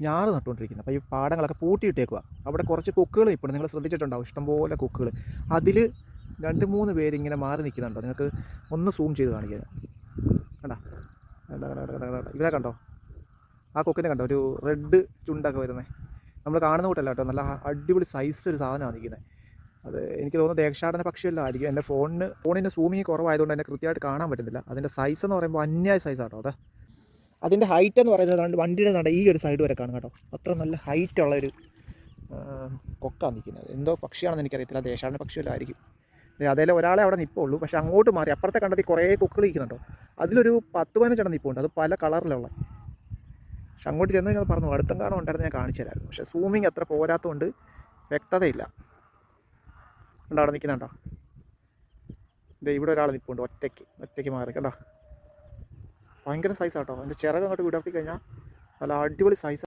ഞാറ് നട്ടുകൊണ്ടിരിക്കുന്നത്. അപ്പോൾ ഈ പാടങ്ങളൊക്കെ പൂട്ടിയിട്ടേക്കുക. അവിടെ കുറച്ച് കൊക്കുകൾ നിൽപ്പുണ്ട്, നിങ്ങൾ ശ്രദ്ധിച്ചിട്ടുണ്ടാവും, ഇഷ്ടംപോലെ കൊക്കുകൾ. അതിൽ 2-3 പേരിങ്ങനെ മാറി നിൽക്കുന്നുണ്ടോ? നിങ്ങൾക്ക് ഒന്ന് സൂം ചെയ്ത് കാണിക്കുക. കണ്ടോ? ഇവിടെ കണ്ടോ? ആ കൊക്കിനെ കണ്ടോ? ഒരു റെഡ് ചുണ്ടൊക്കെ വരുന്നത്. നമ്മൾ കാണുന്ന കൂട്ടല്ല കേട്ടോ, നല്ല അടിപൊളി സൈസ് ഒരു സാധനമാണ് നിൽക്കുന്നത്. അത് എനിക്ക് തോന്നുന്നു ദേശാടന പക്ഷിയെല്ലാം ആയിരിക്കും. എൻ്റെ ഫോണിൻ്റെ സൂമിങ് കുറവായതുകൊണ്ട് തന്നെ കൃത്യമായിട്ട് കാണാൻ പറ്റുന്നില്ല. അതിൻ്റെ സൈസ് എന്ന് പറയുമ്പോൾ അന്യായ സൈസാട്ടോ അത്. അതിൻ്റെ ഹൈറ്റ് എന്ന് പറയുന്നത് വണ്ടിയുടെ നട ഈ ഒരു സൈഡ് വരെ കാണും കേട്ടോ. അത്ര നല്ല ഹൈറ്റുള്ളൊരു കൊക്കാണ് നിൽക്കുന്നത്. എന്തോ പക്ഷിയാണെന്ന് എനിക്കറിയത്തില്ല, ദേശാടന പക്ഷിയെല്ലാം ആയിരിക്കും. അതേലെ ഒരാളെ അവിടെ നിൽപ്പുള്ളൂ. പക്ഷേ അങ്ങോട്ട് മാറി അപ്പുറത്തെ കണ്ടത്തിൽ കുറേ കൊക്കുകൾ നിൽക്കുന്നുണ്ടോ. അതിലൊരു 10-15 നിൽപ്പുണ്ട്. അത് പല കളറിലുള്ള. പക്ഷെ അങ്ങോട്ട് ചെന്ന് കഴിഞ്ഞാൽ പറഞ്ഞു അടുത്തം കാണാൻ ഉണ്ടായിരുന്നു, ഞാൻ കാണിച്ചു തരാമായിരുന്നു. പക്ഷേ സൂമിങ് അത്ര പോരാത്തതുകൊണ്ട് വ്യക്തതയില്ല. കണ്ടോ അവിടെ നിൽക്കുന്നുണ്ടോ? ഇത് ഇവിടെ ഒരാൾ നിൽപ്പുണ്ട്, ഒറ്റയ്ക്ക് മാറി. കണ്ടോ? ഭയങ്കര സൈസാട്ടോ. അതിൻ്റെ ചിറക് അങ്ങോട്ട് വിടർത്തി കഴിഞ്ഞാൽ നല്ല അടിപൊളി സൈസ്.